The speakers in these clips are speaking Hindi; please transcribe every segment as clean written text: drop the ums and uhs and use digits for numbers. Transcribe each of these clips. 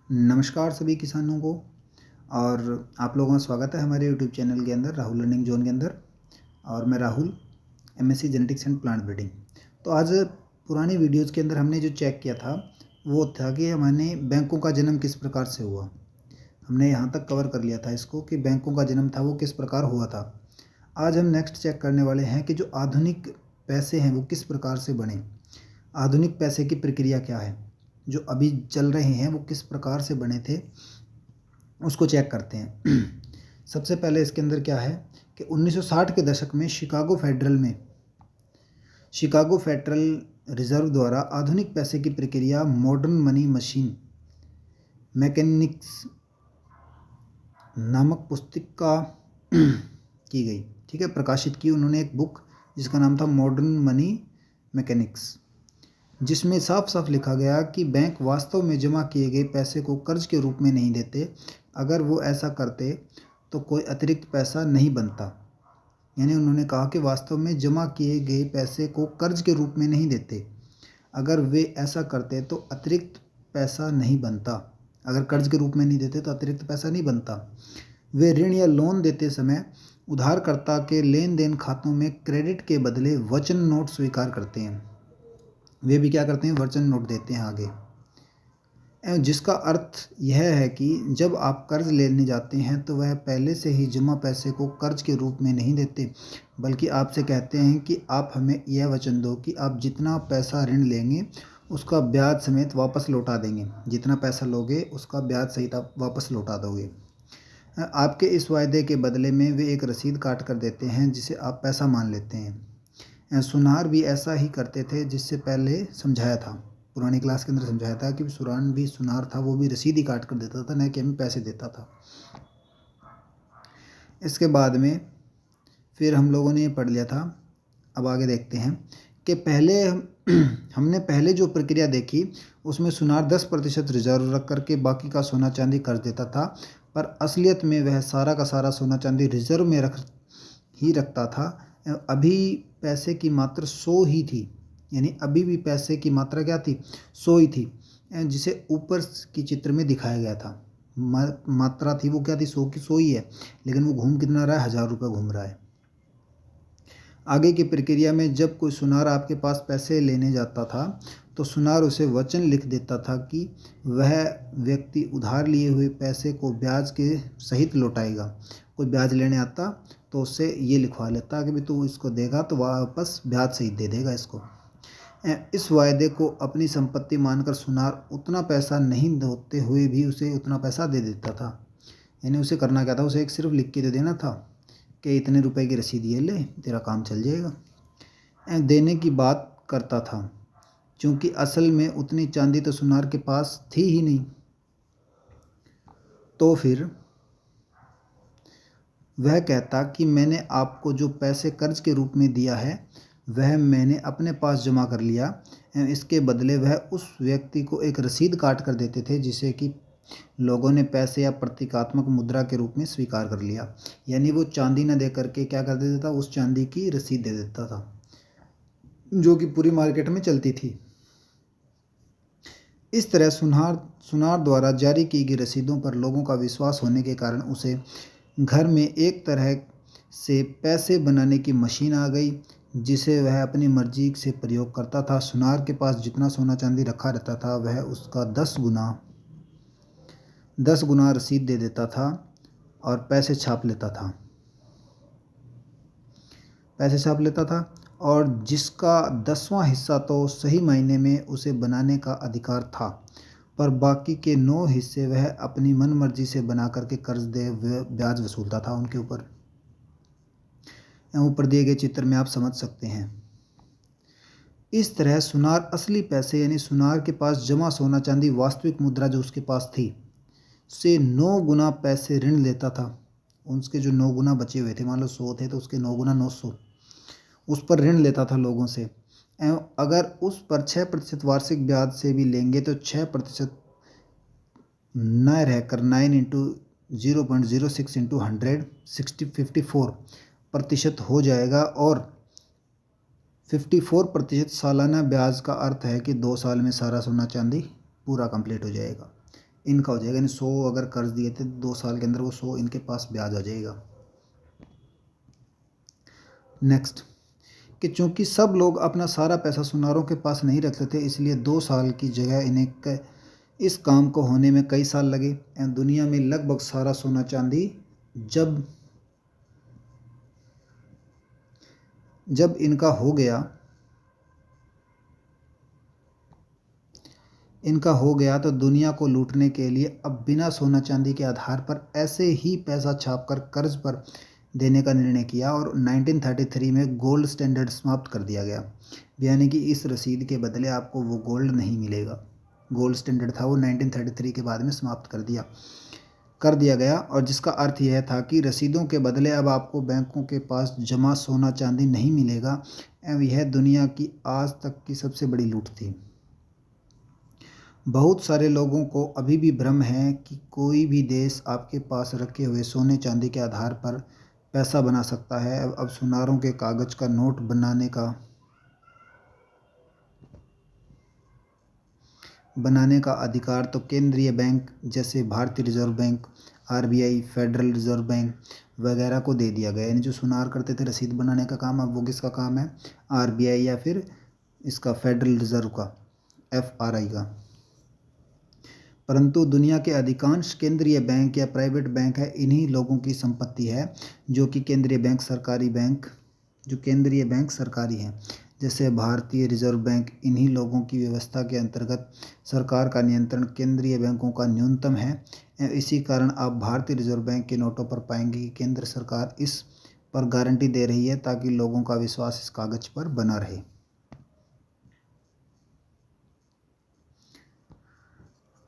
नमस्कार सभी किसानों को। और आप लोगों का स्वागत है हमारे यूट्यूब चैनल के अंदर, राहुल लर्निंग जोन के अंदर। और मैं Rahul, MSc genetics and plant breeding. तो आज पुरानी वीडियोज़ के अंदर हमने जो चेक किया था वो था कि हमारे बैंकों का जन्म किस प्रकार से हुआ। हमने यहाँ तक कवर कर लिया था इसको कि बैंकों का जन्म था वो किस प्रकार हुआ था। आज हम नेक्स्ट चेक करने वाले हैं कि जो आधुनिक पैसे हैं वो किस प्रकार से बने। आधुनिक पैसे की प्रक्रिया क्या है, जो अभी चल रहे हैं वो किस प्रकार से बने थे, उसको चेक करते हैं। सबसे पहले इसके अंदर क्या है कि 1960 के दशक में शिकागो फेडरल रिजर्व द्वारा आधुनिक पैसे की प्रक्रिया मॉडर्न मनी मशीन मैकेनिक्स नामक पुस्तिका की गई। ठीक है, प्रकाशित की उन्होंने एक बुक जिसका नाम था मॉडर्न मनी मैकेनिक्स, जिसमें साफ साफ लिखा गया कि बैंक वास्तव में जमा किए गए पैसे को कर्ज के रूप में नहीं देते। अगर वो ऐसा करते तो कोई अतिरिक्त पैसा नहीं बनता। यानी उन्होंने कहा कि वास्तव में जमा किए गए पैसे को कर्ज के रूप में नहीं देते। अगर वे ऐसा करते तो अतिरिक्त पैसा नहीं बनता। अगर कर्ज के रूप में नहीं देते तो अतिरिक्त पैसा नहीं बनता। वे ऋण या लोन देते समय उधारकर्ता के लेन देन खातों में क्रेडिट के बदले वचन नोट स्वीकार करते हैं। वे भी क्या करते हैं, वचन नोट देते हैं आगे, जिसका अर्थ यह है कि जब आप कर्ज लेने जाते हैं तो वह पहले से ही जमा पैसे को कर्ज के रूप में नहीं देते, बल्कि आपसे कहते हैं कि आप हमें यह वचन दो कि आप जितना पैसा ऋण लेंगे उसका ब्याज समेत वापस लौटा देंगे। जितना पैसा लोगे उसका ब्याज सहित आप वापस लौटा दोगे। आपके इस वायदे के बदले में वे एक रसीद काट कर देते हैं जिसे आप पैसा मान लेते हैं। सुनार भी ऐसा ही करते थे, जिससे पहले समझाया था, पुरानी क्लास के अंदर समझाया था कि सुनार था, वो भी रसीद ही काट कर देता था, न कि हमें पैसे देता था। इसके बाद में फिर हम लोगों ने ये पढ़ लिया था। अब आगे देखते हैं कि हमने पहले जो प्रक्रिया देखी उसमें सुनार 10% रिजर्व रख करके बाकी का सोना चांदी कर्ज देता था, पर असलियत में वह सारा का सारा सोना चांदी रिजर्व में रखता था। अभी पैसे की मात्रा 100 ही थी, यानी अभी भी पैसे की मात्रा क्या थी, 100 ही थी, जिसे ऊपर की चित्र में दिखाया गया था। मात्रा थी वो क्या थी, 100 की 100 ही है, लेकिन वो घूम कितना रहा है, 1000 रुपये घूम रहा है। आगे की प्रक्रिया में जब कोई सुनार आपके पास पैसे लेने जाता था तो सुनार उसे वचन लिख देता था कि वह व्यक्ति उधार लिए हुए पैसे को ब्याज के सहित लौटाएगा। कोई ब्याज लेने आता तो उससे ये लिखवा लेता कि भी तू इसको देगा तो वापस ब्याज सहित दे देगा इसको। इस वायदे को अपनी संपत्ति मानकर सुनार उतना पैसा नहीं देते हुए भी उसे उतना पैसा दे देता था। यानी उसे करना क्या था, उसे एक सिर्फ लिख के दे देना था कि इतने रुपए की रसीद ये ले, तेरा काम चल जाएगा। देने की बात करता था, क्योंकि असल में उतनी चांदी तो सुनार के पास थी ही नहीं। तो फिर वह कहता कि मैंने आपको जो पैसे कर्ज के रूप में दिया है वह मैंने अपने पास जमा कर लिया। इसके बदले वह उस व्यक्ति को एक रसीद काट कर देते थे, जिसे कि लोगों ने पैसे या प्रतीकात्मक मुद्रा के रूप में स्वीकार कर लिया। यानी वो चांदी न दे करके क्या कर देता था, उस चांदी की रसीद दे देता था, जो कि पूरी मार्केट में चलती थी। इस तरह सुनार द्वारा जारी की गई रसीदों पर लोगों का विश्वास होने के कारण उसे घर में एक तरह से पैसे बनाने की मशीन आ गई, जिसे वह अपनी मर्जी से प्रयोग करता था। सुनार के पास जितना सोना चांदी रखा रहता था वह उसका 10 गुना रसीद दे देता था और पैसे छाप लेता था, और जिसका 10वां हिस्सा तो सही मायने में उसे बनाने का अधिकार था, पर बाकी के 9 हिस्से वह अपनी मनमर्जी से बना करके कर्ज दे ब्याज वसूलता था उनके ऊपर। ऊपर दिए गए चित्र में आप समझ सकते हैं। इस तरह सुनार असली पैसे यानी सुनार के पास जमा सोना चांदी वास्तविक मुद्रा जो उसके पास थी से 9 गुना पैसे ऋण लेता था। उसके जो 9 गुना बचे हुए थे, मान लो 100 थे तो उसके 9 गुना 900 उस पर ऋण लेता था लोगों से। एवं अगर उस पर 6% वार्षिक ब्याज से भी लेंगे तो 6% न रहकर 9 इंटू 0.06 इंटू 100 54% हो जाएगा, और 54% सालाना ब्याज का अर्थ है कि 2 साल में सारा सोना चांदी पूरा कंप्लीट हो जाएगा। इनका हो जाएगा, यानी 100 अगर कर्ज दिए थे 2 साल के अंदर वो 100 इनके पास ब्याज आ जाएगा। नेक्स्ट, कि चूंकि सब लोग अपना सारा पैसा सुनारों के पास नहीं रखते थे, इसलिए 2 साल की जगह इन्हें इस काम को होने में कई साल लगे। दुनिया में लगभग सारा सोना चांदी जब जब इनका हो गया तो दुनिया को लूटने के लिए अब बिना सोना चांदी के आधार पर ऐसे ही पैसा छापकर कर्ज पर देने का निर्णय किया और 1933 में गोल्ड स्टैंडर्ड समाप्त कर दिया गया। यानी कि इस रसीद के बदले आपको वो गोल्ड नहीं मिलेगा। गोल्ड स्टैंडर्ड था वो 1933 के बाद में समाप्त कर दिया गया, और जिसका अर्थ यह था कि रसीदों के बदले अब आपको बैंकों के पास जमा सोना चांदी नहीं मिलेगा। एवं यह दुनिया की आज तक की सबसे बड़ी लूट थी। बहुत सारे लोगों को अभी भी भ्रम है कि कोई भी देश आपके पास रखे हुए सोने चांदी के आधार पर पैसा बना सकता है। अब सुनारों के कागज का नोट बनाने का अधिकार तो केंद्रीय बैंक जैसे भारतीय reserve bank, RBI, federal Reserve bank वगैरह को दे दिया गया। यानी जो सुनार करते थे रसीद बनाने का काम, अब वो किसका काम है? आरबीआई या फिर इसका फेडरल रिजर्व का, एफआरआई का। परंतु दुनिया के अधिकांश केंद्रीय बैंक या प्राइवेट बैंक है इन्हीं लोगों की संपत्ति है, जो केंद्रीय बैंक सरकारी हैं। जैसे भारतीय रिजर्व बैंक, इन्हीं लोगों की व्यवस्था के अंतर्गत सरकार का नियंत्रण केंद्रीय बैंकों का न्यूनतम है। इसी कारण आप भारतीय रिजर्व बैंक के नोटों पर पाएंगे कि केंद्र सरकार इस पर गारंटी दे रही है ताकि लोगों का विश्वास इस कागज पर बना रहे।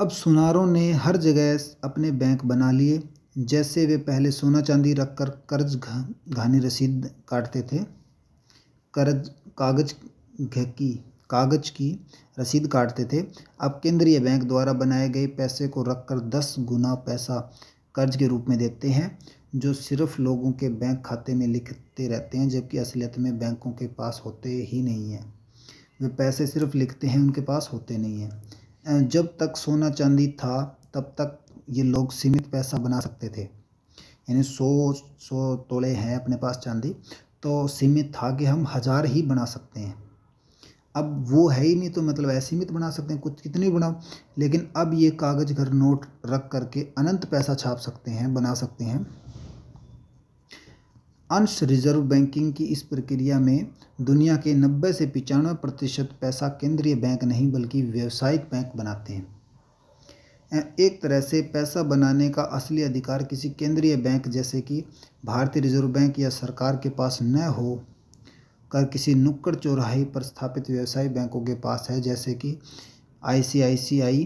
अब सुनारों ने हर जगह अपने बैंक बना लिए। जैसे वे पहले सोना चांदी रखकर कर्ज घानी रसीद काटते थे, कर्ज कागज की रसीद काटते थे, अब केंद्रीय बैंक द्वारा बनाए गए पैसे को रखकर 10 गुना पैसा कर्ज के रूप में देते हैं, जो सिर्फ लोगों के बैंक खाते में लिखते रहते हैं, जबकि असलियत में बैंकों के पास होते ही नहीं हैं। वे पैसे सिर्फ लिखते हैं, उनके पास होते नहीं हैं। जब तक सोना चांदी था तब तक ये लोग सीमित पैसा बना सकते थे। यानी 100 तोले हैं अपने पास चांदी, तो सीमित था कि हम 1000 ही बना सकते हैं। अब वो है ही नहीं, तो मतलब असीमित बना सकते हैं, कुछ कितनी बनाओ। लेकिन अब ये कागज घर नोट रख करके अनंत पैसा छाप सकते हैं, बना सकते हैं। अंश रिजर्व बैंकिंग की इस प्रक्रिया में दुनिया के 90 से 95% पैसा केंद्रीय बैंक नहीं बल्कि व्यावसायिक बैंक बनाते हैं। एक तरह से पैसा बनाने का असली अधिकार किसी केंद्रीय बैंक जैसे कि भारतीय रिजर्व बैंक या सरकार के पास न हो कर किसी नुक्कड़ चौराहे पर स्थापित व्यवसायिक बैंकों के पास है, जैसे कि ICICI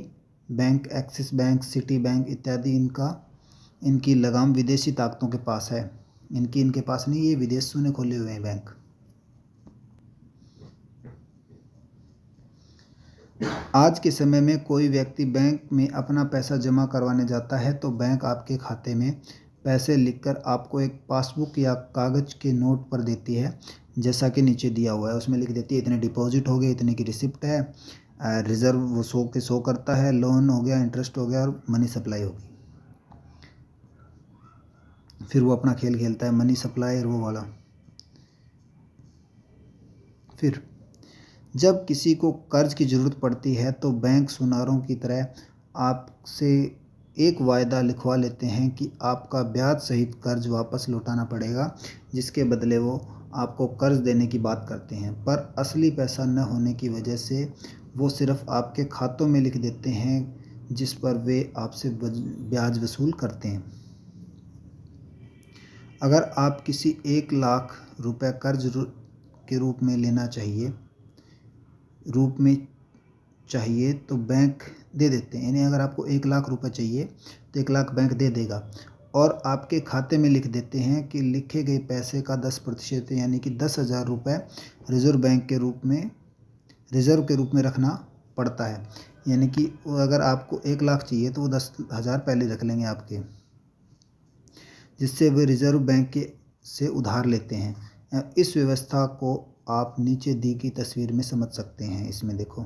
bank, axis bank, city bank इत्यादि। इनकी लगाम विदेशी ताकतों के पास है। इनके पास नहीं, ये विदेशों ने खोले हुए हैं बैंक। आज के समय में कोई व्यक्ति बैंक में अपना पैसा जमा करवाने जाता है तो बैंक आपके खाते में पैसे लिखकर आपको एक पासबुक या कागज़ के नोट पर देती है, जैसा कि नीचे दिया हुआ है। उसमें लिख देती है इतने डिपॉजिट हो गए, इतने की रिसिप्ट है, रिजर्व वो 100 के 100 करता है, लोन हो गया, इंटरेस्ट हो गया और मनी सप्लाई होगी। फिर वो अपना खेल खेलता है मनी सप्लाई वो वाला। फिर जब किसी को कर्ज की ज़रूरत पड़ती है तो बैंक सुनारों की तरह आपसे एक वायदा लिखवा लेते हैं कि आपका ब्याज सहित कर्ज वापस लौटाना पड़ेगा, जिसके बदले वो आपको कर्ज देने की बात करते हैं। पर असली पैसा न होने की वजह से वो सिर्फ आपके खातों में लिख देते हैं, जिस पर वे आपसे ब्याज वसूल करते हैं। अगर आप किसी 1 लाख रुपए कर्ज के रूप में चाहिए तो बैंक दे देते हैं। यानी अगर आपको 1 लाख रुपए चाहिए तो 1 लाख बैंक दे देगा, और आपके खाते में लिख देते हैं कि लिखे गए पैसे का 10% यानी कि 10,000 रुपये रिजर्व के रूप में रखना पड़ता है। यानी कि अगर आपको 1 लाख चाहिए तो वो 10,000 पहले रख लेंगे आपके, जिससे वे रिजर्व बैंक से उधार लेते हैं। इस व्यवस्था को आप नीचे दी गई तस्वीर में समझ सकते हैं। इसमें देखो,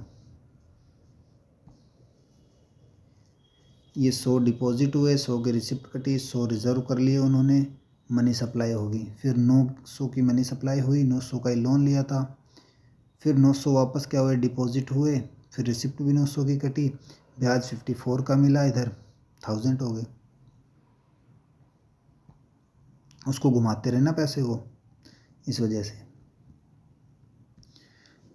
ये 100 डिपॉजिट हुए, 100 की रिसिप्ट कटी, 100 रिजर्व कर लिए उन्होंने, मनी सप्लाई होगी। फिर 900 की मनी सप्लाई हुई, 900 का ही लोन लिया था। फिर 900 वापस क्या हुए, डिपॉजिट हुए, फिर रिसिप्ट भी 900 की कटी, ब्याज 54 का मिला, इधर 1000 हो गए। उसको घुमाते रहे ना पैसे को, इस वजह से।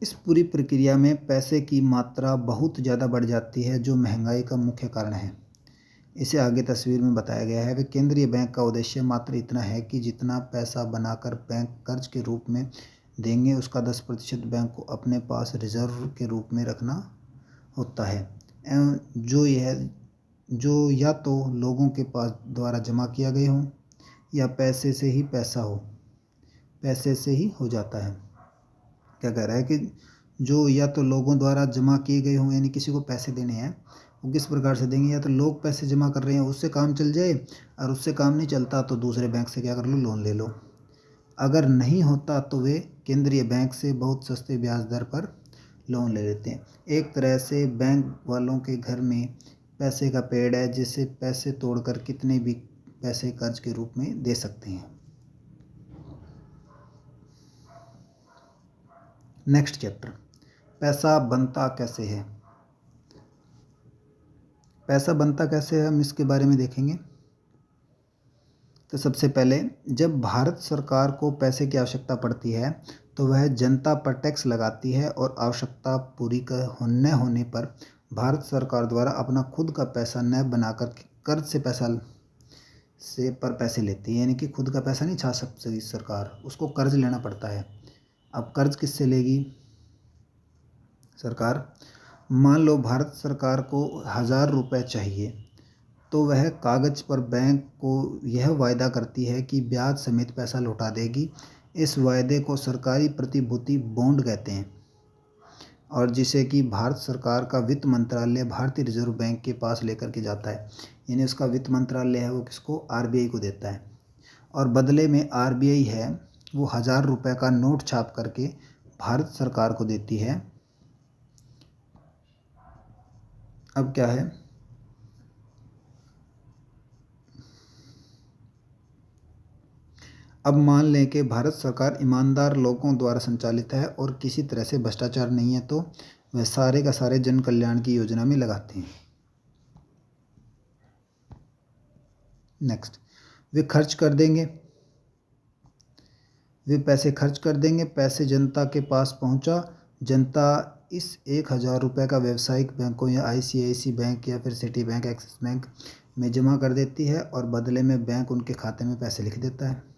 इस पूरी प्रक्रिया में पैसे की मात्रा बहुत ज़्यादा बढ़ जाती है, जो महंगाई का मुख्य कारण है। इसे आगे तस्वीर में बताया गया है कि केंद्रीय बैंक का उद्देश्य मात्र इतना है कि जितना पैसा बनाकर बैंक कर्ज के रूप में देंगे, उसका 10% बैंक को अपने पास रिजर्व के रूप में रखना होता है, एवं जो या तो लोगों के पास द्वारा जमा किया गए हों या पैसे से ही हो जाता है। क्या कह रहा है कि जो या तो लोगों द्वारा जमा किए गए हों, यानी किसी को पैसे देने हैं, वो किस प्रकार से देंगे, या तो लोग पैसे जमा कर रहे हैं उससे काम चल जाए, और उससे काम नहीं चलता तो दूसरे बैंक से क्या कर लो, लोन ले लो। अगर नहीं होता तो वे केंद्रीय बैंक से बहुत सस्ते ब्याज दर पर लोन ले लेते हैं। एक तरह से बैंक वालों के घर में पैसे का पेड़ है, जिससे पैसे तोड़कर कितने भी पैसे कर्ज के रूप में दे सकते हैं। नेक्स्ट चैप्टर, पैसा बनता कैसे है। पैसा बनता कैसे है, हम इसके बारे में देखेंगे। तो सबसे पहले, जब भारत सरकार को पैसे की आवश्यकता पड़ती है तो वह जनता पर टैक्स लगाती है, और आवश्यकता पूरी न होने पर भारत सरकार द्वारा अपना खुद का पैसा न बनाकर कर्ज से पैसे लेती है। यानी कि खुद का पैसा नहीं छा सकती सरकार, उसको कर्ज लेना पड़ता है। अब कर्ज किससे लेगी सरकार। मान लो भारत सरकार को 1000 रुपये चाहिए, तो वह कागज़ पर बैंक को यह वायदा करती है कि ब्याज समेत पैसा लौटा देगी। इस वायदे को सरकारी प्रतिभूति बॉन्ड कहते हैं, और जिसे कि भारत सरकार का वित्त मंत्रालय भारतीय रिजर्व बैंक के पास लेकर के जाता है। यानी उसका वित्त मंत्रालय है वो किसको, आरबीआई को देता है, और बदले में आरबीआई है वो 1000 रुपये का नोट छाप करके भारत सरकार को देती है। अब क्या है, अब मान लें कि भारत सरकार ईमानदार लोगों द्वारा संचालित है और किसी तरह से भ्रष्टाचार नहीं है, तो वह सारे का सारे जन कल्याण की योजना में लगाते हैं। नेक्स्ट, वे पैसे खर्च कर देंगे। पैसे जनता के पास पहुंचा, जनता इस 1000 रुपये का व्यावसायिक बैंकों या आईसीआईसी बैंक या फिर सिटी बैंक, एक्सिस बैंक में जमा कर देती है, और बदले में बैंक उनके खाते में पैसे लिख देता है।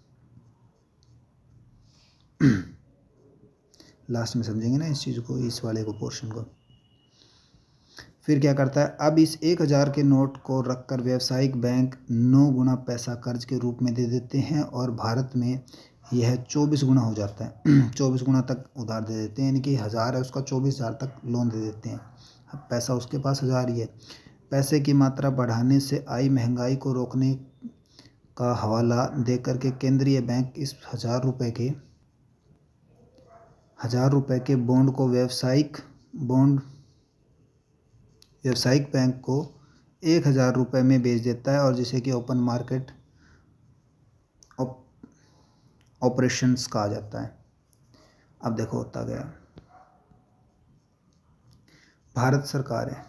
लास्ट में समझेंगे ना इस चीज़ को, इस वाले को, पोर्शन को। फिर क्या करता है, अब इस 1000 के नोट को रखकर व्यावसायिक बैंक 9 गुना पैसा कर्ज के रूप में दे देते हैं, और भारत में यह 24 गुना हो जाता है। 24 गुना तक उधार दे देते हैं, यानी कि 1000 है उसका 24,000 तक लोन दे देते हैं। अब पैसा उसके पास 1000 ही है। पैसे की मात्रा बढ़ाने से आई महंगाई को रोकने का हवाला दे करके केंद्रीय बैंक इस 1000 रुपये के बॉन्ड को व्यावसायिक बैंक को 1000 रुपये में बेच देता है, और जिसे कि ओपन मार्केट ऑपरेशंस कहा जाता है। अब देखो होता गया, भारत सरकार है,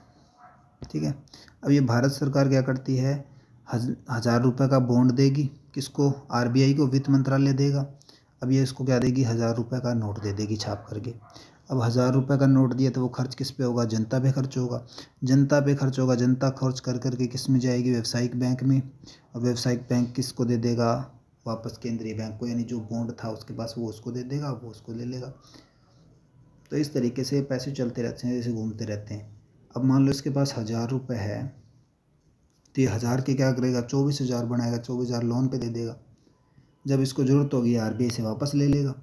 ठीक है। अब ये भारत सरकार क्या करती है, 1000 रुपये का बॉन्ड देगी, किसको, आरबीआई को, वित्त मंत्रालय देगा। अब ये इसको क्या देगी, 1000 रुपये का नोट दे देगी छाप करके। अब 1000 रुपये का नोट दिया तो वो खर्च किस पे होगा, जनता पे खर्च होगा। जनता खर्च कर करके किस में जाएगी, व्यावसायिक बैंक में, और व्यावसायिक बैंक किसको दे देगा, वापस केंद्रीय बैंक को, यानी जो बॉन्ड था उसके पास वो उसको दे देगा, वो उसको ले लेगा। तो इस तरीके से पैसे चलते रहते हैं, जैसे घूमते रहते हैं। अब मान लो इसके पास 1000 रुपये है, तो ये 1000 के क्या करेगा, 24,000 बनाएगा, 24,000 लोन पे दे देगा। जब इसको ज़रूरत होगी आरबीआई से वापस ले लेगा।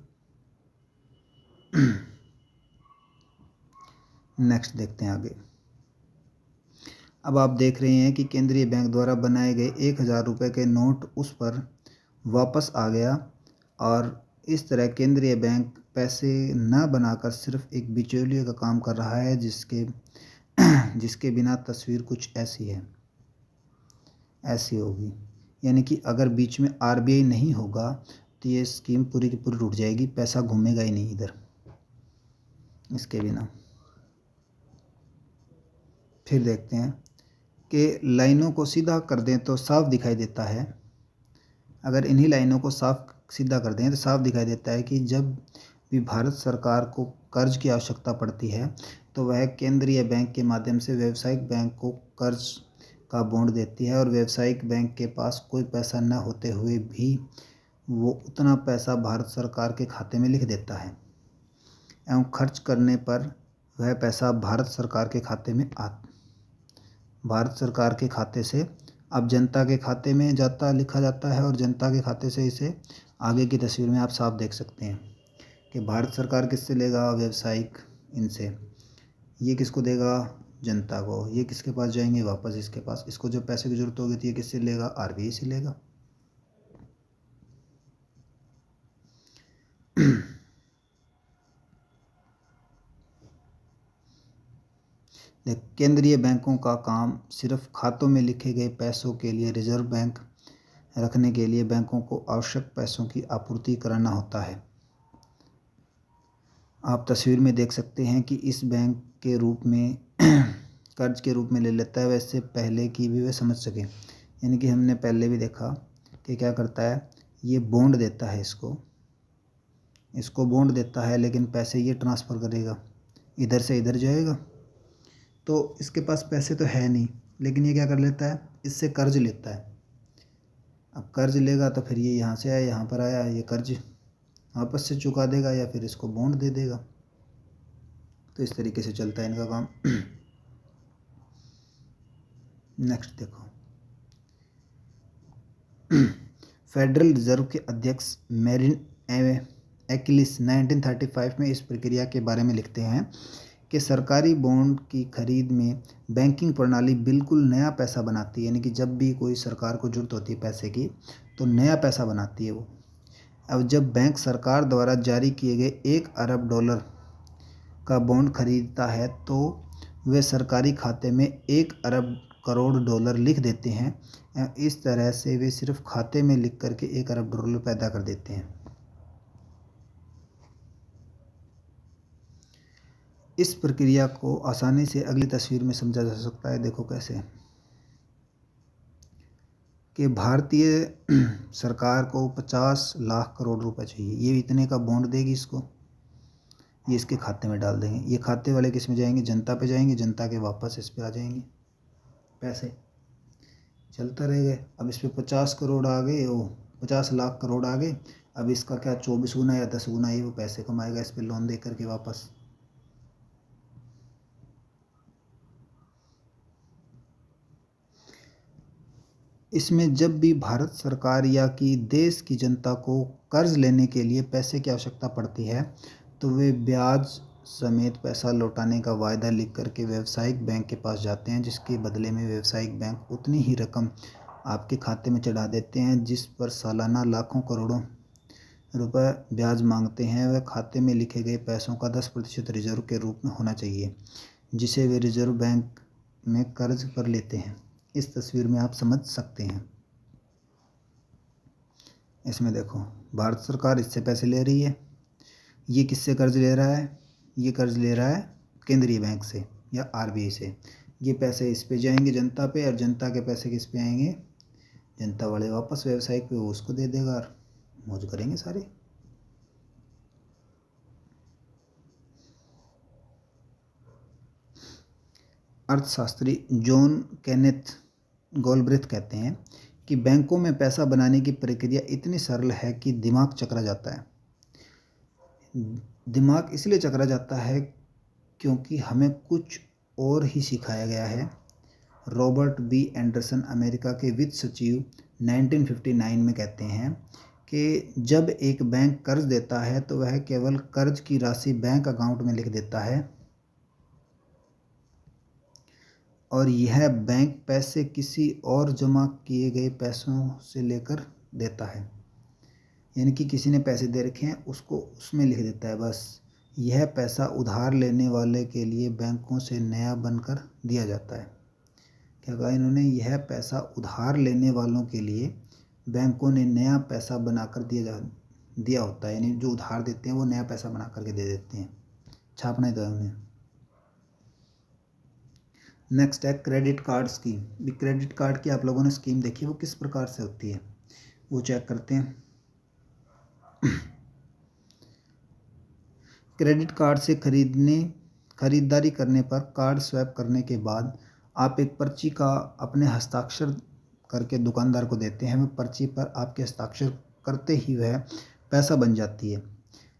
नेक्स्ट देखते हैं आगे। अब आप देख रहे हैं कि केंद्रीय बैंक द्वारा बनाए गए 1000 रुपये के नोट उस पर वापस आ गया, और इस तरह केंद्रीय बैंक पैसे न बनाकर सिर्फ एक बिचौलिए का काम कर रहा है, जिसके बिना तस्वीर कुछ ऐसी है। ऐसी होगी। यानी कि अगर बीच में आरबीआई नहीं होगा तो ये स्कीम पूरी की पूरी टूट जाएगी, पैसा घूमेगा ही नहीं इधर इसके बिना। फिर देखते हैं कि लाइनों को सीधा कर दें तो साफ दिखाई देता है, अगर इन्हीं लाइनों को साफ सीधा कर दें तो साफ दिखाई देता है कि जब भी भारत सरकार को कर्ज की आवश्यकता पड़ती है तो वह केंद्रीय बैंक के माध्यम से व्यावसायिक बैंक को कर्ज का बॉन्ड देती है, और व्यावसायिक बैंक के पास कोई पैसा न होते हुए भी वो उतना पैसा भारत सरकार के खाते में लिख देता है एवं खर्च करने पर वह पैसा भारत सरकार के खाते में भारत सरकार के खाते से अब जनता के खाते में लिखा जाता है, और जनता के खाते से इसे आगे की तस्वीर में आप साफ देख सकते हैं कि भारत सरकार किससे लेगा, व्यावसायिक इनसे, ये किसको देगा, जनता को, ये किसके पास जाएंगे, वापस इसके पास, इसको जब पैसे की जरूरत होगी तो ये किससे लेगा, आरबीआई से लेगा। केंद्रीय बैंकों का काम सिर्फ खातों में लिखे गए पैसों के लिए रिजर्व बैंक रखने के लिए बैंकों को आवश्यक पैसों की आपूर्ति कराना होता है। आप तस्वीर में देख सकते हैं कि इस बैंक के रूप में कर्ज के रूप में ले लेता है, वैसे पहले की भी वे समझ सकें। यानी कि हमने पहले भी देखा कि क्या करता है, ये बॉन्ड देता है, इसको बॉन्ड देता है, लेकिन पैसे ये ट्रांसफ़र करेगा, इधर से इधर जाएगा, तो इसके पास पैसे तो है नहीं, लेकिन ये क्या कर लेता है, इससे कर्ज लेता है। अब कर्ज लेगा तो फिर ये यहाँ से आया, यहाँ पर आया, ये कर्ज वापस से चुका देगा या फिर इसको बॉन्ड दे देगा। तो इस तरीके से चलता है इनका काम। नेक्स्ट देखो, फेडरल रिजर्व के अध्यक्ष मैरिन एक्लिस 1935 में इस प्रक्रिया के बारे में लिखते हैं कि सरकारी बॉन्ड की खरीद में बैंकिंग प्रणाली बिल्कुल नया पैसा बनाती है। यानी कि जब भी कोई सरकार को जरूरत होती है पैसे की तो नया पैसा बनाती है वो। अब जब बैंक सरकार द्वारा जारी किए गए 1 अरब डॉलर का बॉन्ड खरीदता है तो वे सरकारी खाते में 1 अरब करोड़ डॉलर लिख देते हैं। इस तरह से वे सिर्फ खाते में लिख करके 1 अरब डॉलर पैदा कर देते हैं। इस प्रक्रिया को आसानी से अगली तस्वीर में समझा जा सकता है। देखो कैसे कि भारतीय सरकार को 50 लाख करोड़ रुपए चाहिए, ये इतने का बॉन्ड देगी इसको, ये इसके खाते में डाल देंगे। ये खाते वाले किस में जाएंगे, जनता पे जाएंगे, जनता के वापस इस पे आ जाएंगे पैसे, चलता रहेगा। अब इस पे 50 करोड़ आ गए, वो 50 लाख करोड़ आ गए। अब इसका क्या 24 गुना या 10 गुना ये वो पैसे कमाएगा इस पे लोन दे करके वापस। इसमें जब भी भारत सरकार या कि देश की जनता को कर्ज लेने के लिए पैसे की आवश्यकता पड़ती है तो वे ब्याज समेत पैसा लौटाने का वायदा लिख करके व्यावसायिक बैंक के पास जाते हैं, जिसके बदले में व्यावसायिक बैंक उतनी ही रकम आपके खाते में चढ़ा देते हैं जिस पर सालाना लाखों करोड़ों रुपए ब्याज मांगते हैं। वह खाते में लिखे गए पैसों का 10% रिजर्व के रूप में होना चाहिए, जिसे वे रिजर्व बैंक में कर्ज पर लेते हैं। इस तस्वीर में आप समझ सकते हैं। इसमें देखो भारत सरकार इससे पैसे ले रही है, ये किससे कर्ज ले रहा है, ये कर्ज ले रहा है केंद्रीय बैंक से या आरबीआई से। ये पैसे इस पे जाएंगे जनता पे, और जनता के पैसे किस पे आएंगे, जनता वाले वापस व्यवसायिक पे, वो उसको दे देगा और मौज करेंगे सारे। अर्थशास्त्री जॉन केनेथ गोल्डब्रिथ कहते हैं कि बैंकों में पैसा बनाने की प्रक्रिया इतनी सरल है कि दिमाग चकरा जाता है। दिमाग इसलिए चकरा जाता है क्योंकि हमें कुछ और ही सिखाया गया है। रॉबर्ट बी एंडरसन अमेरिका के वित्त सचिव 1959 में कहते हैं कि जब एक बैंक कर्ज देता है तो वह केवल कर्ज की राशि बैंक अकाउंट में लिख देता है और यह बैंक पैसे किसी और जमा किए गए पैसों से लेकर देता है। यानी कि किसी ने पैसे दे रखे हैं उसको उसमें लिख देता है, बस यह पैसा उधार लेने वाले के लिए बैंकों से नया बनकर दिया जाता है। क्या कहा इन्होंने, यह पैसा उधार लेने वालों के लिए बैंकों ने नया पैसा बनाकर दिया होता है, यानी जो उधार देते हैं वो नया पैसा बना करके दे देते हैं, छापना ही तो है उन्हें। नेक्स्ट है क्रेडिट कार्ड स्कीम। भी क्रेडिट कार्ड की आप लोगों ने स्कीम देखी, वो किस प्रकार से होती है वो चेक करते हैं। क्रेडिट कार्ड से खरीदारी करने पर कार्ड स्वैप करने के बाद आप एक पर्ची का अपने हस्ताक्षर करके दुकानदार को देते हैं। वह पर्ची पर आपके हस्ताक्षर करते ही वह पैसा बन जाती है,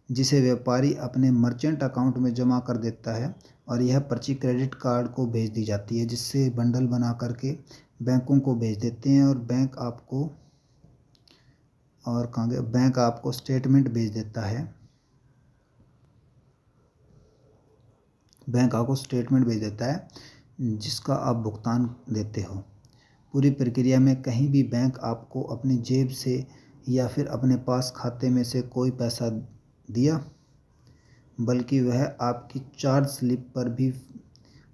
जिसे व्यापारी अपने मर्चेंट अकाउंट में जमा कर देता है और यह पर्ची क्रेडिट कार्ड को भेज दी जाती है, जिससे बंडल बना करके बैंकों को भेज देते हैं और बैंक आपको स्टेटमेंट भेज देता है। बैंक आपको स्टेटमेंट भेज देता है जिसका आप भुगतान देते हो। पूरी प्रक्रिया में कहीं भी बैंक आपको अपनी जेब से या फिर अपने पास खाते में से कोई पैसा दिया, बल्कि वह आपकी चार्ज स्लिप पर भी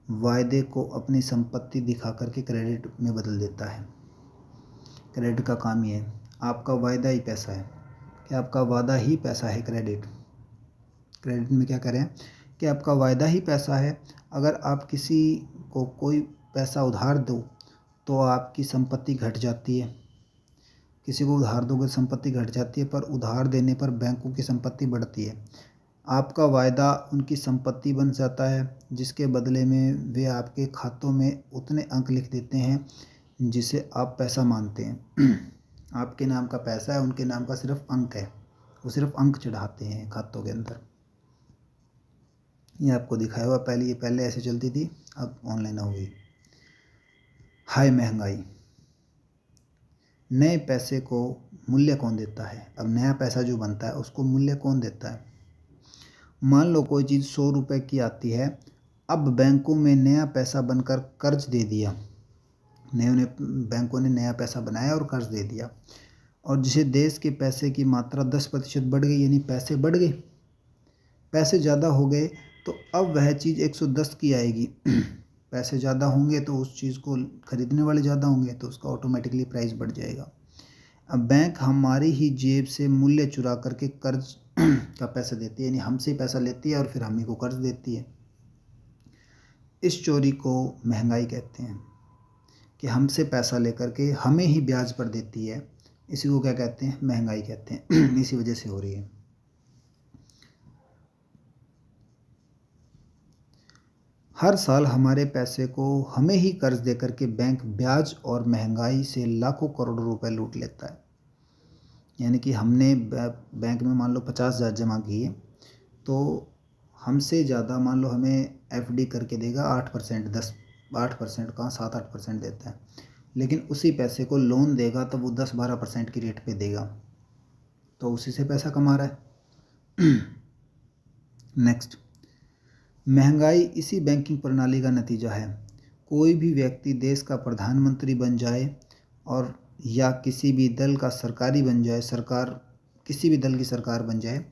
वायदे को अपनी संपत्ति दिखा करके क्रेडिट में बदल देता है। क्रेडिट का काम ही है, आपका वायदा ही पैसा है, कि आपका वादा ही पैसा है। क्रेडिट में क्या करें कि आपका वायदा ही पैसा है। अगर आप किसी को कोई पैसा उधार दो तो आपकी संपत्ति घट जाती है, किसी को उधार दोगे संपत्ति घट जाती है, पर उधार देने पर बैंकों की संपत्ति बढ़ती है। आपका वायदा उनकी संपत्ति बन जाता है, जिसके बदले में वे आपके खातों में उतने अंक लिख देते हैं जिसे आप पैसा मानते हैं। आपके नाम का पैसा है, उनके नाम का सिर्फ अंक है, वो सिर्फ अंक चढ़ाते हैं खातों के अंदर। ये आपको दिखाया हुआ, पहले ऐसे चलती थी, अब ऑनलाइन हो गई। हाई महंगाई। नए पैसे को मूल्य कौन देता है? अब नया पैसा जो बनता है उसको मूल्य कौन देता है? मान लो कोई चीज़ 100 रुपये की आती है, अब बैंकों में नया पैसा बनकर कर्ज दे दिया, बैंकों ने नया पैसा बनाया और कर्ज दे दिया, और जिसे देश के पैसे की मात्रा 10% बढ़ गई, यानी पैसे बढ़ गए, पैसे ज़्यादा हो गए, तो अब वह चीज़ 110 की आएगी। पैसे ज़्यादा होंगे तो उस चीज़ को खरीदने वाले ज़्यादा होंगे, तो उसका ऑटोमेटिकली प्राइस बढ़ जाएगा। अब बैंक हमारी ही जेब से मूल्य चुरा करके कर्ज का पैसा देती है, यानी हमसे पैसा लेती है और फिर हम ही को कर्ज देती है। इस चोरी को महंगाई कहते हैं, कि हमसे पैसा लेकर के हमें ही ब्याज पर देती है। इसी को क्या कहते हैं? महंगाई कहते हैं। इसी वजह से हो रही है। हर साल हमारे पैसे को हमें ही कर्ज दे करके बैंक ब्याज और महंगाई से लाखों करोड़ रुपए लूट लेता है। यानी कि हमने बैंक में मान लो 50,000 जमा किए, तो हमसे ज़्यादा मान लो हमें एफडी करके देगा 8%, 8% का 7-8% देता है, लेकिन उसी पैसे को लोन देगा तो वो 10-12% की रेट पे देगा, तो उसी से पैसा कमा रहा है। नेक्स्ट, महंगाई इसी बैंकिंग प्रणाली का नतीजा है। कोई भी व्यक्ति देश का प्रधानमंत्री बन जाए और या किसी भी दल का सरकारी बन जाए, किसी भी दल की सरकार बन जाए,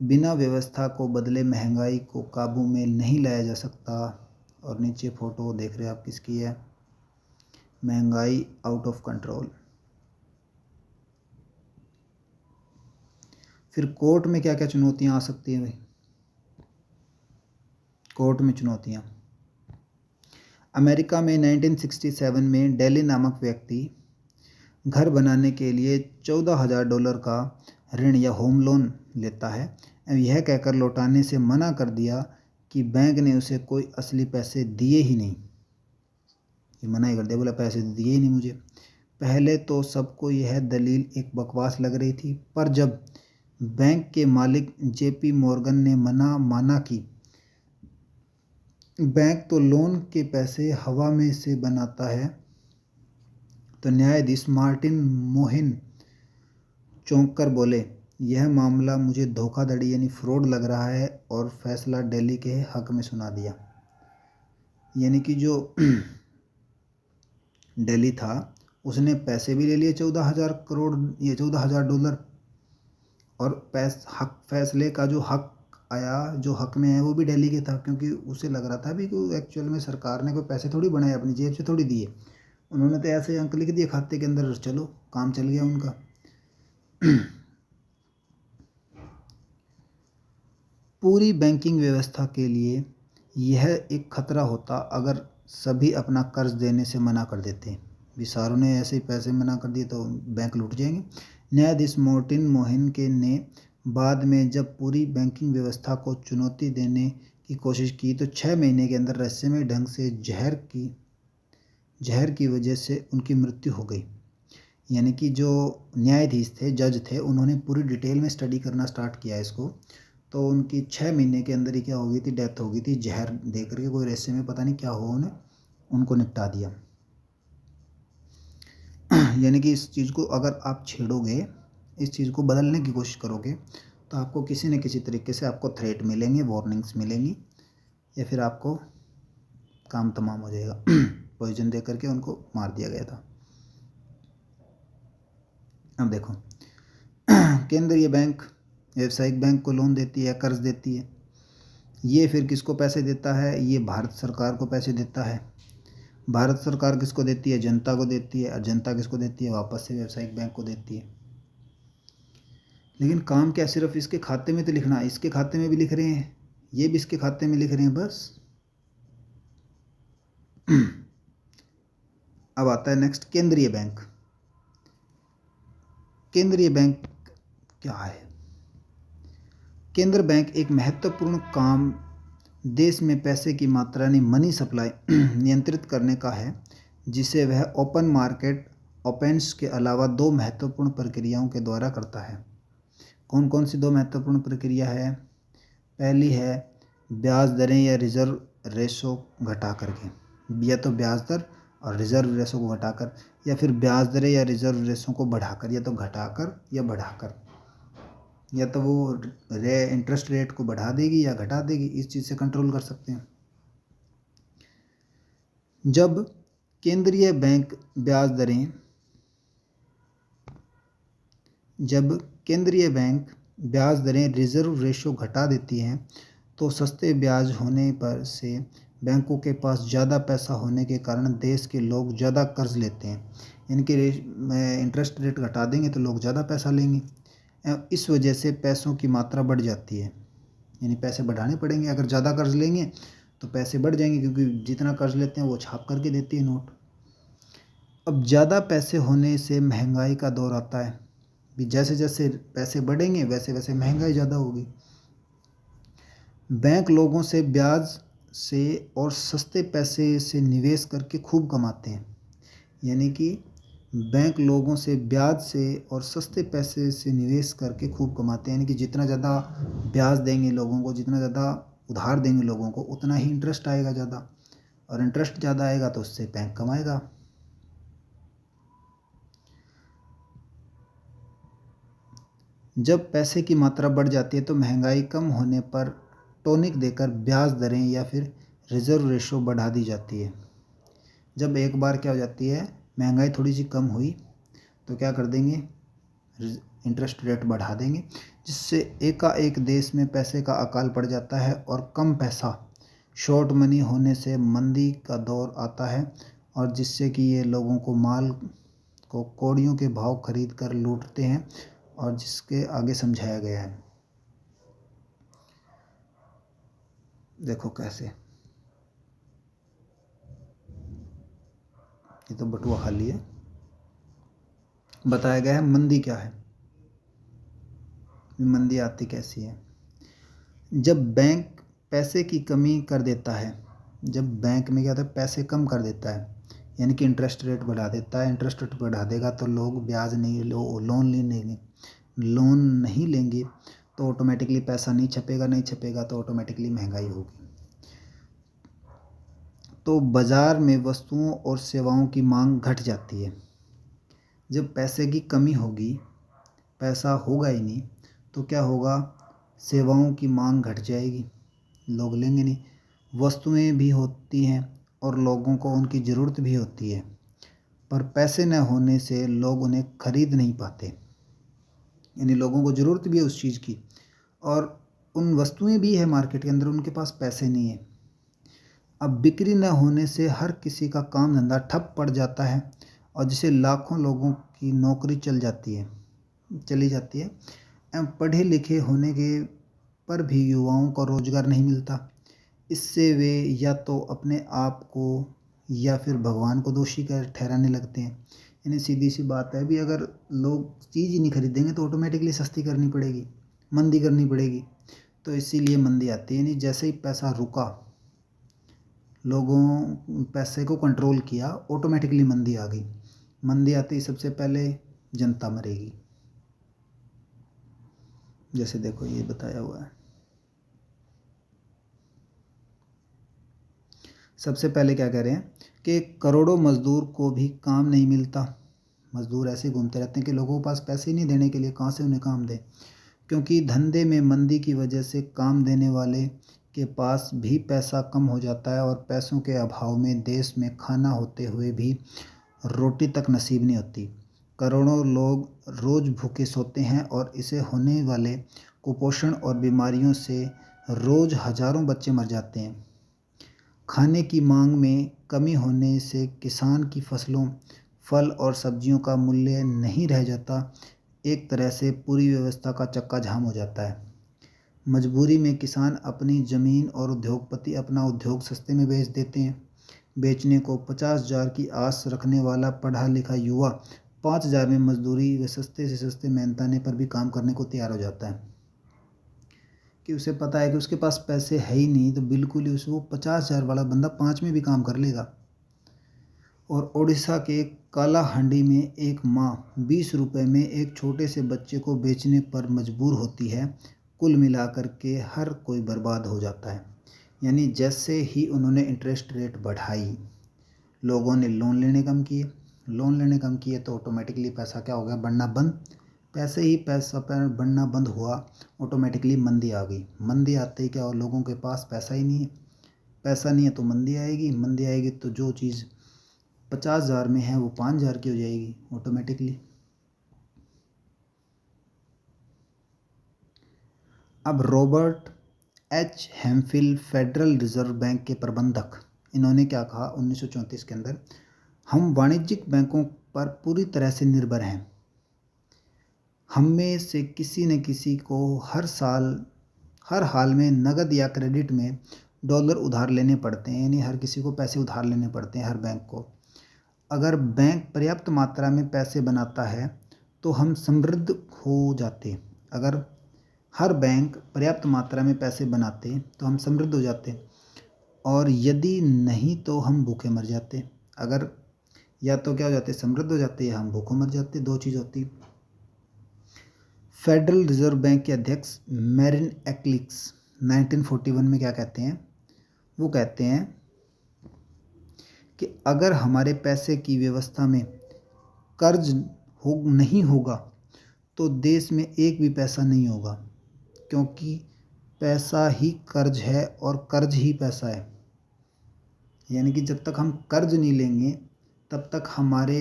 बिना व्यवस्था को बदले महंगाई को काबू में नहीं लाया जा सकता। और नीचे फोटो देख रहे हैं आप, किसकी है? महंगाई आउट ऑफ कंट्रोल। फिर कोर्ट में क्या क्या चुनौतियां आ सकती हैं भाई? कोर्ट में चुनौतियां, अमेरिका में 1967 में डेली नामक व्यक्ति घर बनाने के लिए $14,000 का ऋण या होम लोन लेता है। यह कहकर लौटाने से मना कर दिया कि बैंक ने उसे कोई असली पैसे दिए ही नहीं। ये मना ही कर दिया, बोला पैसे दिए ही नहीं मुझे। पहले तो सबको यह दलील एक बकवास लग रही थी, पर जब बैंक के मालिक JP मॉर्गन ने माना कि बैंक तो लोन के पैसे हवा में से बनाता है, तो न्यायाधीश मार्टिन मोहिन चौंक कर बोले, यह मामला मुझे धोखाधड़ी यानी फ्रॉड लग रहा है, और फैसला दिल्ली के हक में सुना दिया। यानी कि जो दिल्ली था उसने पैसे भी ले लिए 14,000 करोड़, ये $14,000, और फैसले का जो हक आया जो हक में है वो भी दिल्ली के था, क्योंकि उसे लग रहा था भी कि एक्चुअल में सरकार ने कोई पैसे थोड़ी बनाए, अपनी जेब से थोड़ी दिए, उन्होंने तो ऐसे अंक लिख दिए खाते के अंदर, चलो काम चल गया उनका। पूरी बैंकिंग व्यवस्था के लिए यह एक खतरा होता अगर सभी अपना कर्ज देने से मना कर देते। भी सारों ने ऐसे ही पैसे मना कर दिए तो बैंक लूट जाएंगे। न्यायाधीश मोर्टिन मोहन के ने बाद में जब पूरी बैंकिंग व्यवस्था को चुनौती देने की कोशिश की तो 6 महीने के अंदर रहस्यमय ढंग से जहर की वजह से उनकी मृत्यु हो गई। यानी कि जो न्यायाधीश थे, जज थे, उन्होंने पूरी डिटेल में स्टडी करना स्टार्ट किया इसको, तो उनकी 6 महीने के अंदर ही क्या हो गई थी, डेथ हो गई थी। जहर दे करके कोई रहस्य में पता नहीं क्या हुआ, उन्हें उनको निपटा दिया। यानी कि इस चीज़ को अगर आप छेड़ोगे, इस चीज़ को बदलने की कोशिश करोगे, तो आपको किसी न किसी तरीके से आपको थ्रेट मिलेंगे, वार्निंग्स मिलेंगी, या फिर आपको काम तमाम हो जाएगा। पॉइजन दे करके उनको मार दिया गया था। अब देखो, केंद्रीय बैंक व्यावसायिक बैंक को लोन देती है, कर्ज देती है। ये फिर किसको पैसे देता है? ये भारत सरकार को पैसे देता है। भारत सरकार किसको देती है? जनता को देती है। और जनता किसको देती है? वापस से व्यावसायिक बैंक को देती है। लेकिन काम क्या सिर्फ इसके खाते में तो लिखना, इसके खाते में भी लिख रहे हैं, ये भी इसके खाते में लिख रहे हैं, बस। अब आता है नेक्स्ट, केंद्रीय बैंक। केंद्रीय बैंक क्या है? केंद्र बैंक एक महत्वपूर्ण काम देश में पैसे की मात्रा यानी मनी सप्लाई नियंत्रित करने का है, जिसे वह ओपन मार्केट ओपेंस के अलावा 2 महत्वपूर्ण प्रक्रियाओं के द्वारा करता है। कौन कौन सी 2 महत्वपूर्ण प्रक्रिया है? पहली है ब्याज दरें या रिजर्व रेशो घटा करके, या तो ब्याज दर और रिजर्व रेशो को घटाकर, या फिर ब्याज दरें या रिजर्व रेशो को बढ़ाकर, या तो घटाकर या बढ़ाकर, या तो वो इंटरेस्ट रेट को बढ़ा देगी या घटा देगी, इस चीज़ से कंट्रोल कर सकते हैं। जब केंद्रीय बैंक ब्याज दरें रिजर्व रेशो घटा देती हैं तो सस्ते ब्याज होने पर से बैंकों के पास ज़्यादा पैसा होने के कारण देश के लोग ज़्यादा कर्ज लेते हैं। इनके इंटरेस्ट रेट घटा देंगे तो लोग ज़्यादा पैसा लेंगे। इस वजह से पैसों की मात्रा बढ़ जाती है, यानी पैसे बढ़ाने पड़ेंगे। अगर ज़्यादा कर्ज लेंगे तो पैसे बढ़ जाएंगे, क्योंकि जितना कर्ज लेते हैं वो छाप करके देती है नोट। अब ज़्यादा पैसे होने से महंगाई का दौर आता है। भी जैसे जैसे पैसे बढ़ेंगे वैसे वैसे महंगाई ज़्यादा होगी। बैंक लोगों से ब्याज से और सस्ते पैसे से निवेश करके खूब कमाते हैं। यानी कि बैंक लोगों से ब्याज से और सस्ते पैसे से निवेश करके खूब कमाते हैं। यानी कि जितना ज़्यादा ब्याज देंगे लोगों को, जितना ज़्यादा उधार देंगे लोगों को, उतना ही इंटरेस्ट आएगा ज़्यादा, और इंटरेस्ट ज़्यादा आएगा तो उससे बैंक कमाएगा। जब पैसे की मात्रा बढ़ जाती है तो महंगाई कम होने पर टॉनिक देकर ब्याज दरें या फिर रिजर्व रेशो बढ़ा दी जाती है। जब एक बार क्या हो जाती है, महंगाई थोड़ी सी कम हुई तो क्या कर देंगे, इंटरेस्ट रेट बढ़ा देंगे, जिससे एकाएक देश में पैसे का अकाल पड़ जाता है और कम पैसा, शॉर्ट मनी होने से मंदी का दौर आता है, और जिससे कि ये लोगों को माल को कौड़ियों के भाव खरीद कर लूटते हैं, और जिसके आगे समझाया गया है। देखो कैसे, ये तो बटुआ खाली है। बताया गया है मंदी क्या है, मंदी आती कैसी है। जब बैंक पैसे की कमी कर देता है, जब बैंक में क्या होता है, पैसे कम कर देता है, यानी कि इंटरेस्ट रेट बढ़ा देता है। इंटरेस्ट रेट बढ़ा देगा तो लोग ब्याज नहीं लोन नहीं लेंगे, तो ऑटोमेटिकली पैसा नहीं छपेगा तो ऑटोमेटिकली महंगाई होगी। तो बाज़ार में वस्तुओं और सेवाओं की मांग घट जाती है। जब पैसे की कमी होगी, पैसा होगा ही नहीं, तो क्या होगा, सेवाओं की मांग घट जाएगी, लोग लेंगे नहीं। वस्तुएं भी होती हैं और लोगों को उनकी ज़रूरत भी होती है, पर पैसे न होने से लोग उन्हें खरीद नहीं पाते। यानी लोगों को ज़रूरत भी है उस चीज़ की, और उन वस्तुएं भी है मार्केट के अंदर, उनके पास पैसे नहीं है। अब बिक्री न होने से हर किसी का काम धंधा ठप पड़ जाता है और जिससे लाखों लोगों की नौकरी चली जाती है। एवं पढ़े लिखे होने के पर भी युवाओं को रोजगार नहीं मिलता। इससे वे या तो अपने आप को या फिर भगवान को दोषी कर ठहराने लगते हैं। यानी सीधी सी बात है, भी अगर लोग चीज़ ही नहीं खरीदेंगे तो ऑटोमेटिकली सस्ती करनी पड़ेगी, मंदी करनी पड़ेगी। तो इसीलिए मंदी आती है। यानी जैसे ही पैसा रुका, लोगों पैसे को कंट्रोल किया, ऑटोमेटिकली मंदी आ गई। मंदी आती ही सबसे पहले जनता मरेगी। जैसे देखो ये बताया हुआ है। सबसे पहले क्या कह रहे हैं कि करोड़ों मजदूर को भी काम नहीं मिलता। मजदूर ऐसे घूमते रहते हैं कि लोगों के पास पैसे ही नहीं देने के लिए, कहाँ से उन्हें काम दें। क्योंकि धंधे में मंदी की वजह से काम देने वाले के पास भी पैसा कम हो जाता है और पैसों के अभाव में देश में खाना होते हुए भी रोटी तक नसीब नहीं होती। करोड़ों लोग रोज़ भूखे सोते हैं और इसे होने वाले कुपोषण और बीमारियों से रोज़ हजारों बच्चे मर जाते हैं। खाने की मांग में कमी होने से किसान की फसलों, फल और सब्जियों का मूल्य नहीं रह जाता। एक तरह से पूरी व्यवस्था का चक्का जाम हो जाता है। मजबूरी में किसान अपनी ज़मीन और उद्योगपति अपना उद्योग सस्ते में बेच देते हैं। बेचने को 50,000 की आस रखने वाला पढ़ा लिखा युवा 5,000 में मजदूरी व सस्ते से सस्ते मेहनताने पर भी काम करने को तैयार हो जाता है। कि उसे पता है कि उसके पास पैसे है ही नहीं, तो बिल्कुल ही उसे वो 50,000 वाला बंदा 5 में भी काम कर लेगा। और उड़ीसा के कालाहांडी में एक माँ 20 रुपए में एक छोटे से बच्चे को बेचने पर मजबूर होती है। कुल मिलाकर के हर कोई बर्बाद हो जाता है। यानी जैसे ही उन्होंने इंटरेस्ट रेट बढ़ाई, लोगों ने लोन लेने कम किए तो ऑटोमेटिकली पैसा क्या हो गया, बढ़ना बंद। पैसे ही पैसा पर बढ़ना बंद हुआ, ऑटोमेटिकली मंदी आ गई। मंदी आते ही क्या, और लोगों के पास पैसा ही नहीं है। पैसा नहीं है तो मंदी आएगी तो जो चीज़ 50,000 में है वो 5,000 की हो जाएगी ऑटोमेटिकली। अब Robert H Hemphill Federal Reserve Bank के प्रबंधक, इन्होंने क्या कहा 1934 के अंदर, हम वाणिज्यिक बैंकों पर पूरी तरह से निर्भर हैं। हम में से किसी न किसी को हर हाल में नकद या क्रेडिट में डॉलर उधार लेने पड़ते हैं। यानी हर किसी को पैसे उधार लेने पड़ते हैं, हर बैंक को। अगर बैंक पर्याप्त मात्रा में पैसे बनाता है तो हम समृद्ध हो जाते। अगर हर बैंक पर्याप्त मात्रा में पैसे बनाते तो हम समृद्ध हो जाते, और यदि नहीं तो हम भूखे मर जाते। अगर या तो क्या हो जाते, समृद्ध हो जाते, या हम भूखे मर जाते, दो चीज़ होती। फेडरल रिजर्व बैंक के अध्यक्ष मैरिन एक्लिक्स 1941 में क्या कहते हैं, वो कहते हैं कि अगर हमारे पैसे की व्यवस्था में कर्ज नहीं होगा तो देश में एक भी पैसा नहीं होगा। क्योंकि पैसा ही कर्ज है और कर्ज ही पैसा है। यानी कि जब तक हम कर्ज नहीं लेंगे तब तक हमारे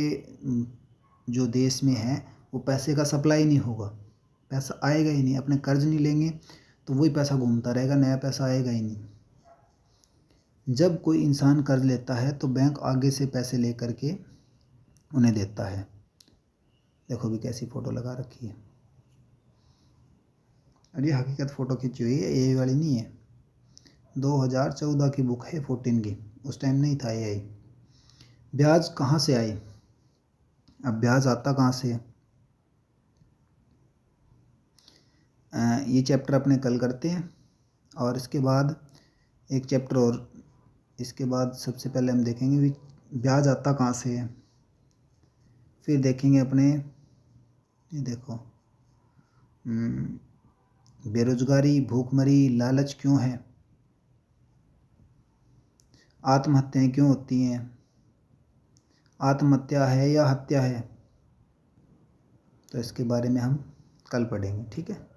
जो देश में है वो पैसे का सप्लाई नहीं होगा, पैसा आएगा ही नहीं। अपने कर्ज नहीं लेंगे तो वही पैसा घूमता रहेगा, नया पैसा आएगा ही नहीं। जब कोई इंसान कर्ज लेता है तो बैंक आगे से पैसे लेकर के उन्हें देता है। देखो भी कैसी फ़ोटो लगा रखी है, और ये हकीकत फ़ोटो खींची हुई है, ये वाली नहीं है। 2014 की बुक है, 14 की, उस टाइम नहीं था ये। ब्याज कहाँ से आई? अब ब्याज आता कहाँ से है, ये चैप्टर अपने कल करते हैं। और इसके बाद एक चैप्टर और, इसके बाद सबसे पहले हम देखेंगे भी ब्याज आता कहाँ से है। फिर देखेंगे अपने, ये देखो, बेरोजगारी, भूखमरी, लालच क्यों है, आत्महत्याएं क्यों होती हैं, आत्महत्या है या हत्या है, तो इसके बारे में हम कल पढ़ेंगे। ठीक है।